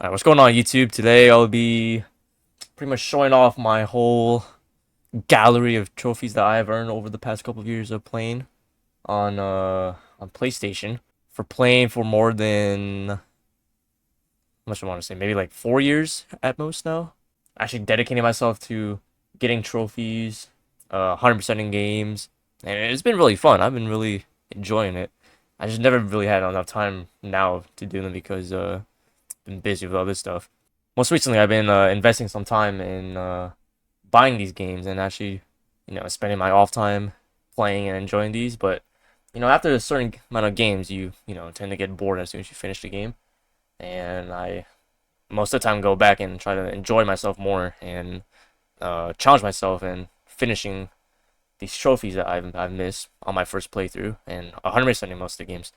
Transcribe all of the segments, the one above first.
Alright, what's going on YouTube? Today I'll be pretty much showing off my whole gallery of trophies that I have earned over the past couple of years of playing on PlayStation. For playing for more than how much I want to say, maybe like 4 years at most now. Actually dedicating myself to getting trophies, 100% in games, and it's been really fun. I've been really enjoying it. I just never really had enough time now to do them because been busy with other stuff. Most recently, I've been investing some time in buying these games and actually, spending my off time playing and enjoying these. But after a certain amount of games, you tend to get bored as soon as you finish the game. And I most of the time go back and try to enjoy myself more and challenge myself in finishing these trophies that I've missed on my first playthrough and 100% in most of the games.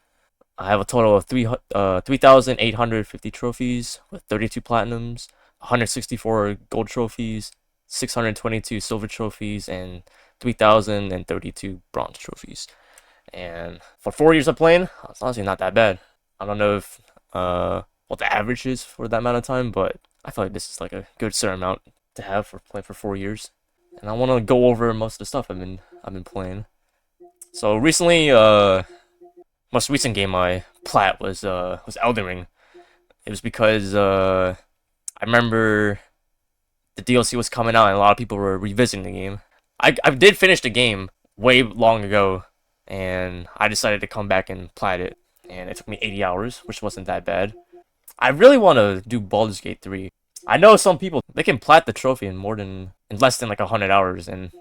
I have a total of 3,850 trophies with 32 platinums, 164 gold trophies, 622 silver trophies, and 3,032 bronze trophies. And for 4 years of playing, it's honestly not that bad. I don't know if what the average is for that amount of time, but I feel like this is like a good certain amount to have for playing for 4 years. And I want to go over most of the stuff I've been playing. So recently, most recent game I plat was Elden Ring. It was because I remember the DLC was coming out and a lot of people were revisiting the game. I did finish the game way long ago, and I decided to come back and plat it, and it took me 80 hours, which wasn't that bad. I really want to do Baldur's Gate 3. I know some people they can plat the trophy in less than like 100 hours, and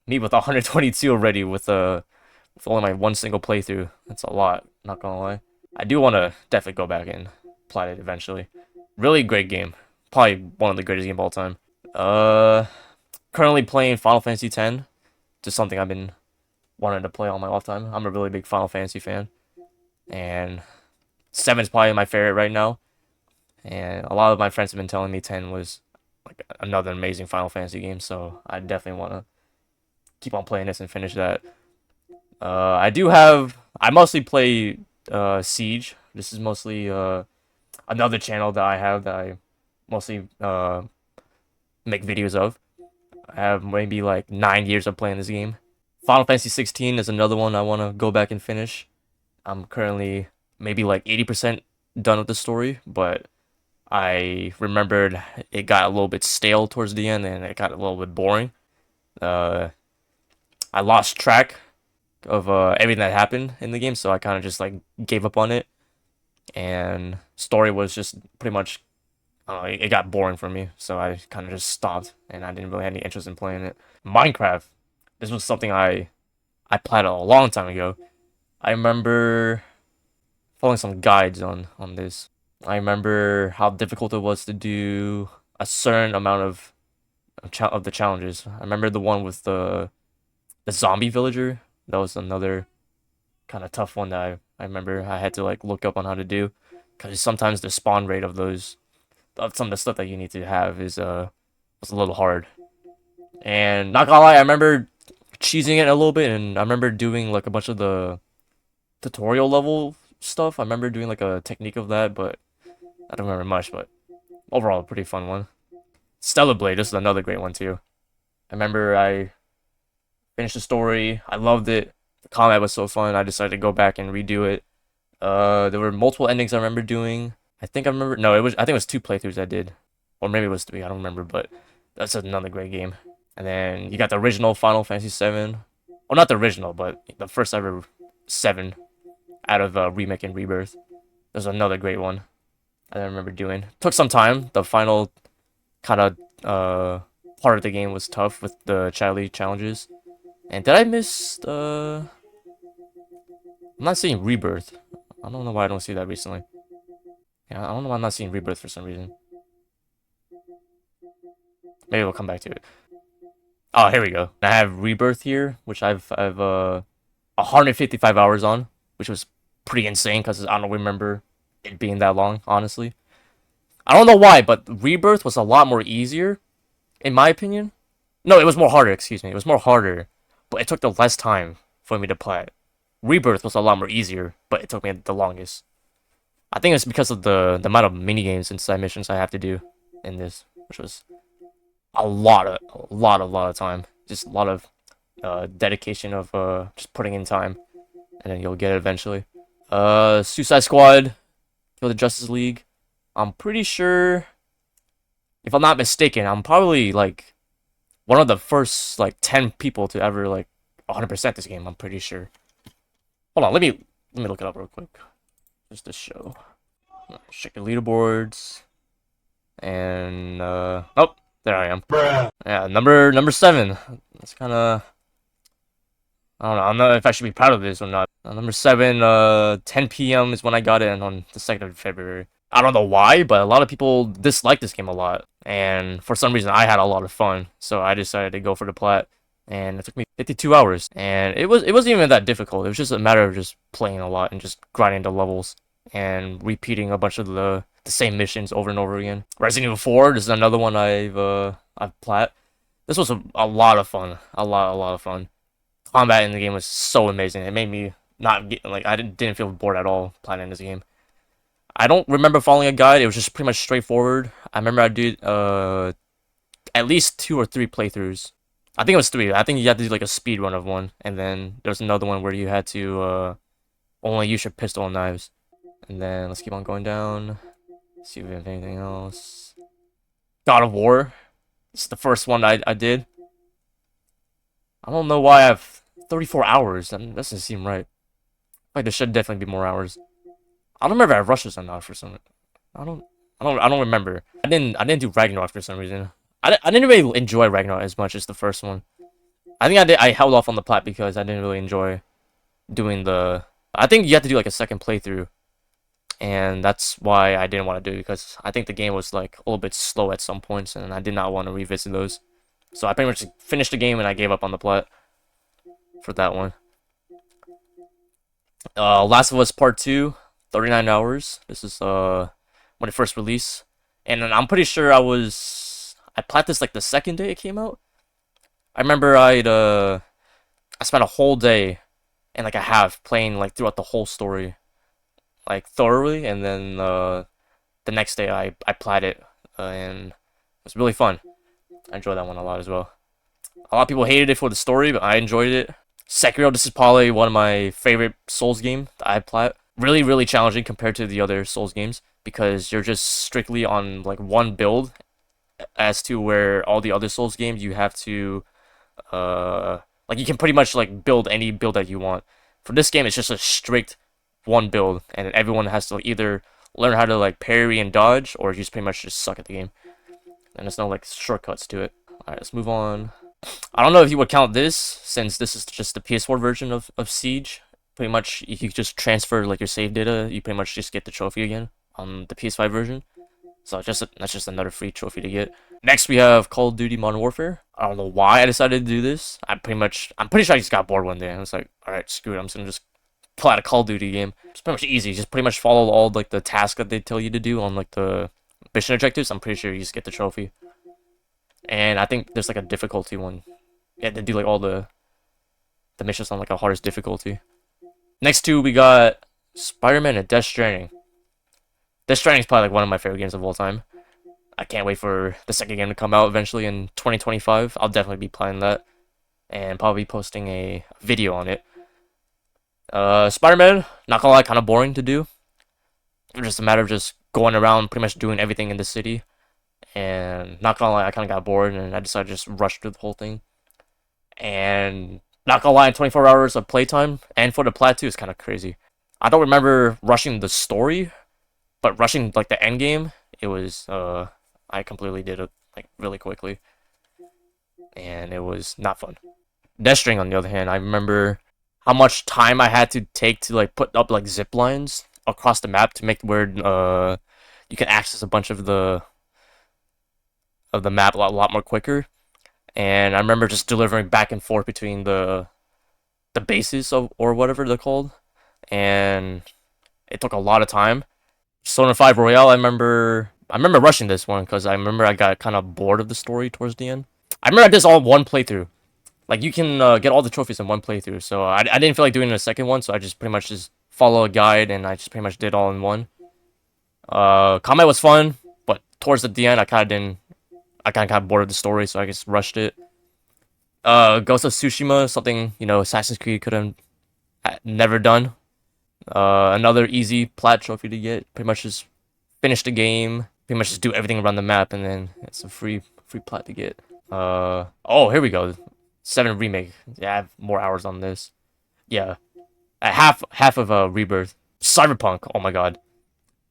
me with 122 already with only my one single playthrough. That's a lot, not gonna lie. I do want to definitely go back and play it eventually. Really great game. Probably one of the greatest games of all time. Uh, Currently playing Final Fantasy X. Just something I've been wanting to play all my lifetime. I'm a really big Final Fantasy fan, and 7 is probably my favorite right now. And a lot of my friends have been telling me 10 was like another amazing Final Fantasy game. So I definitely want to keep on playing this and finish that. I mostly play Siege. This is mostly another channel that I have that I mostly make videos of. I have maybe like 9 years of playing this game. Final Fantasy 16 is another one I want to go back and finish. I'm currently maybe like 80% done with the story, but I remembered it got a little bit stale towards the end and it got a little bit boring. Uh, I lost track of everything that happened in the game, so I kind of just like gave up on it. And story was just pretty much it got boring for me, so I kind of just stopped, and I didn't really have any interest in playing it. Minecraft, this was something I played a long time ago. I remember following some guides on this. I remember how difficult it was to do a certain amount of the challenges. I remember the one with the zombie villager. That was another kind of tough one that I remember I had to like look up on how to do because sometimes the spawn rate of those of some of the stuff that you need to have is was a little hard. And not gonna lie, I remember cheesing it a little bit, and I remember doing like a bunch of the tutorial level stuff. I remember doing like a technique of that, but I don't remember much. But overall, a pretty fun one. Stellar Blade, this is another great one too. I remember I finished the story. I loved it. The combat was so fun. I decided to go back and redo it. There were multiple endings I remember doing. I remember. No, it was. I think it was two playthroughs I did, or maybe it was three. I don't remember, but that's another great game. And then you got the original Final Fantasy 7. Well, not the original, but the first ever 7 out of Remake and Rebirth. There's another great one I remember doing. Took some time. The final kind of part of the game was tough with the Charlie challenges. And did I miss I'm not seeing Rebirth. I don't know why I don't see that recently. Yeah, I don't know why I'm not seeing Rebirth for some reason. Maybe we'll come back to it. Oh, here we go. I have Rebirth here, which I've 155 hours on, which was pretty insane because I don't remember it being that long, honestly. I don't know why, but Rebirth was a lot more easier, in my opinion. No, it was more harder, excuse me. It was more harder, but it took the less time for me to play it. Rebirth was a lot more easier, but it took me the longest. I think it's because of the amount of mini games and side missions I have to do in this, which was a lot of time. Just a lot of dedication of just putting in time, and then you'll get it eventually. Suicide Squad, Kill the Justice League. I'm pretty sure, if I'm not mistaken, I'm probably like one of the first like 10 people to ever like 100% this game. I'm pretty sure. Hold on, let me look it up real quick, just to show. Check the leaderboards, and oh, there I am. Bruh. Yeah, number 7. That's kind of, I don't know. I don't know if I should be proud of this or not. Number 7, 10 p.m. is when I got it on the 2nd of February. I don't know why, but a lot of people dislike this game a lot, and for some reason I had a lot of fun, so I decided to go for the plat. And it took me 52 hours, and it wasn't even that difficult. It was just a matter of just playing a lot and just grinding the levels and repeating a bunch of the same missions over and over again. Resident Evil 4, this is another one I've plat. This was a lot of fun, a lot of fun. Combat in the game was so amazing. It made me not get like I didn't feel bored at all playing this game. I don't remember following a guide. It was just pretty much straightforward. I remember I did at least 2 or 3 playthroughs. I think it was 3. I think you had to do like a speed run of one, and then there was another one where you had to only use your pistol and knives. And then let's keep on going down. See if we have anything else. God of War. This is the first one I did. I don't know why I have 34 hours. That doesn't seem right. Like there should definitely be more hours. I don't remember if I rushed this or not for some. I don't remember. I didn't do Ragnarok for some reason. I didn't really enjoy Ragnarok as much as the first one. I think I held off on the plat because I didn't really enjoy doing the. I think you have to do like a second playthrough, and that's why I didn't want to do it, because I think the game was like a little bit slow at some points, and I did not want to revisit those. So I pretty much finished the game and I gave up on the plat for that one. Last of Us Part 2, 39 hours. This is when it first released, and then I'm pretty sure I plat this like the second day it came out. I remember I spent a whole day and like a half playing like throughout the whole story, like thoroughly, and then the next day I plat it, and it was really fun. I enjoyed that one a lot as well. A lot of people hated it for the story, but I enjoyed it. Sekiro, this is probably one of my favorite Souls game that I plat. Really, really challenging compared to the other Souls games, because you're just strictly on like one build, as to where all the other Souls games you have to like you can pretty much like build any build that you want. For this game, it's just a strict one build, and everyone has to either learn how to like parry and dodge, or just pretty much just suck at the game. And there's no like shortcuts to it. Alright, let's move on. I don't know if you would count this, since this is just the PS4 version of Siege. Pretty much, if you just transfer like your save data, you pretty much just get the trophy again on the PS5 version. So that's just another free trophy to get. Next, we have Call of Duty Modern Warfare. I don't know why I decided to do this. I'm pretty sure I just got bored one day. I was like, alright, screw it. I'm just gonna just play a Call of Duty game. It's pretty much easy. Just pretty much follow all like the tasks that they tell you to do on like the mission objectives. I'm pretty sure you just get the trophy. And I think there's like a difficulty one. Yeah, they do like all the missions on like a hardest difficulty. Next two, we got Spider-Man and Death Stranding. Death Stranding is probably like one of my favorite games of all time. I can't wait for the second game to come out eventually in 2025. I'll definitely be playing that, and probably posting a video on it. Spider-Man, not gonna lie, kind of boring to do. It's just a matter of just going around, pretty much doing everything in the city. And not gonna lie, I kind of got bored, and I decided to just rush through the whole thing. And not gonna lie, in 24 hours of playtime, and for the plat too, is kind of crazy. I don't remember rushing the story, but rushing like the end game, it was I completely did it like really quickly, and it was not fun. Death Stranding, on the other hand, I remember how much time I had to take to like put up like zip lines across the map to make where you can access a bunch of the map a lot more quicker. And I remember just delivering back and forth between the bases or whatever they're called, and it took a lot of time. Persona 5 Royale, I remember rushing this one because I remember I got kind of bored of the story towards the end. I remember I did this all in one playthrough. Like, you can get all the trophies in one playthrough, so I didn't feel like doing a second one, so I just pretty much just follow a guide, and I just pretty much did all in one. Combat was fun, but towards the end, I kind of got bored of the story, so I just rushed it. Ghost of Tsushima, something Assassin's Creed could have never done. Another easy plat trophy to get. Pretty much just finish the game. Pretty much just do everything around the map, and then it's a free plat to get. Oh, here we go. 7 remake. Yeah, I have more hours on this. Yeah, half of a Rebirth. Cyberpunk. Oh my god.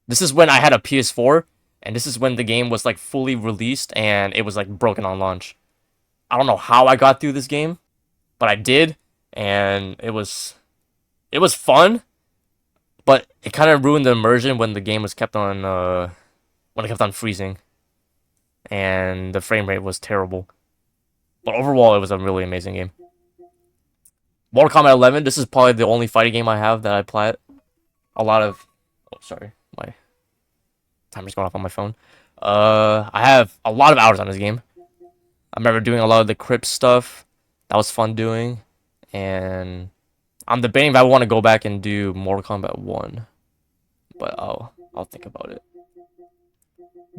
This is when I had a PS4, and this is when the game was like fully released, and it was like broken on launch. I don't know how I got through this game, but I did, and it was fun, but it kind of ruined the immersion when the game was kept on when it kept on freezing, and the frame rate was terrible. But overall, it was a really amazing game. Mortal Kombat 11. This is probably the only fighting game I have that I play. A lot of. Oh, sorry, my timer's going off on my phone. I have a lot of hours on this game. I remember doing a lot of the crypt stuff. That was fun doing, and I'm debating if I want to go back and do Mortal Kombat 1, but I'll think about it.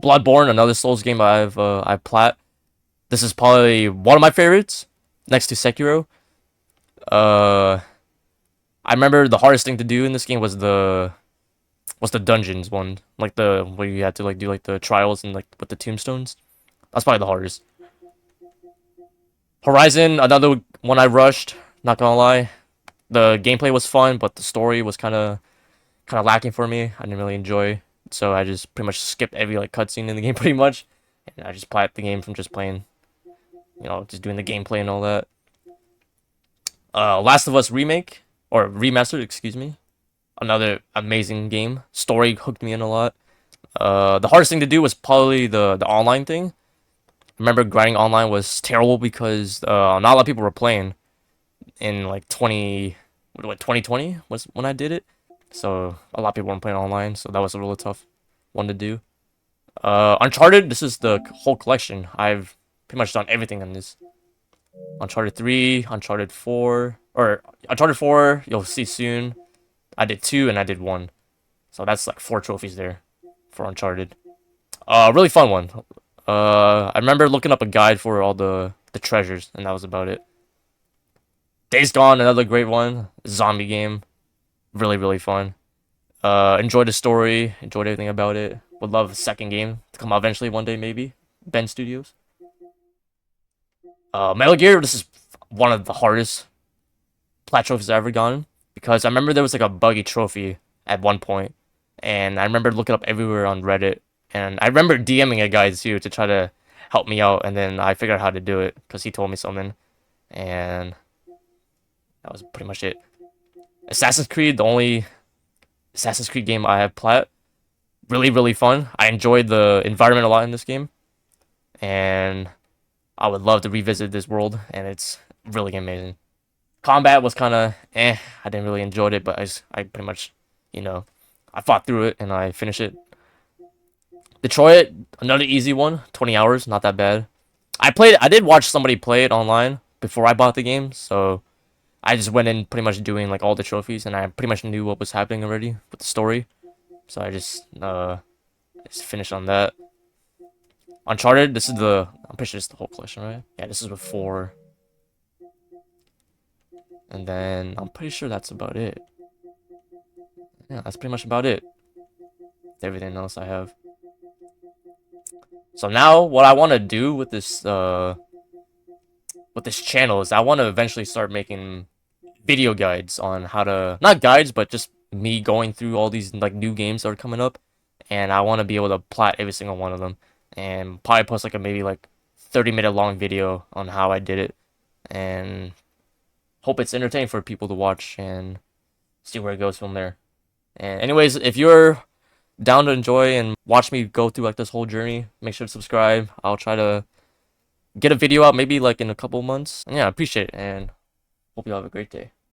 Bloodborne, another Souls game I plat. This is probably one of my favorites, next to Sekiro. Uh, I remember the hardest thing to do in this game was the dungeons one, like the where you had to like do like the trials and like with the tombstones. That's probably the hardest. Horizon, another one I rushed. Not gonna lie, the gameplay was fun, but the story was kind of lacking for me. I didn't really enjoy, so I just pretty much skipped every like cutscene in the game pretty much, and I just played the game from just playing, just doing the gameplay and all that. Last of Us remake or remastered, excuse me. Another amazing game. Story hooked me in a lot. The hardest thing to do was probably the online thing. I remember grinding online was terrible because not a lot of people were playing in like 2020 was when I did it. So a lot of people weren't playing online, so that was a really tough one to do. Uncharted, this is the whole collection. I've pretty much done everything on this. Uncharted 3, Uncharted 4, or Uncharted 4, you'll see soon. I did 2 and I did 1. So that's like 4 trophies there for Uncharted. Really fun one. I remember looking up a guide for all the treasures, and that was about it. Days Gone, another great one. Zombie game. Really, really fun. Enjoyed the story, enjoyed everything about it. Would love a second game to come out eventually one day, maybe. Ben Studios. Metal Gear, this is one of the hardest plat trophies I've ever gotten. Because I remember there was like a buggy trophy at one point, and I remember looking up everywhere on Reddit, and I remember DMing a guy too to try to help me out, and then I figured out how to do it because he told me something, and that was pretty much it. Assassin's Creed, the only Assassin's Creed game I have plat. Really, really fun. I enjoyed the environment a lot in this game, and I would love to revisit this world, and it's really amazing. Combat was kind of eh. I didn't really enjoy it, but I pretty much, I fought through it and I finished it. Detroit, another easy one. 20 hours, not that bad. I did watch somebody play it online before I bought the game, so I just went in pretty much doing like all the trophies, and I pretty much knew what was happening already with the story. So I just finished on that. Uncharted, this is I'm pretty sure this is the whole collection, right? Yeah, this is before. And then I'm pretty sure that's about it. Yeah, that's pretty much about it. Everything else I have. So now what I want to do with this channel is I want to eventually start making video guides on how to, not guides, but just me going through all these like new games that are coming up, and I want to be able to plat every single one of them, and probably post like a maybe like 30-minute long video on how I did it, and hope it's entertaining for people to watch and see where it goes from there. And anyways, if you're down to enjoy and watch me go through like this whole journey, make sure to subscribe. I'll try to get a video out maybe like in a couple months. And yeah, I appreciate it and hope you all have a great day.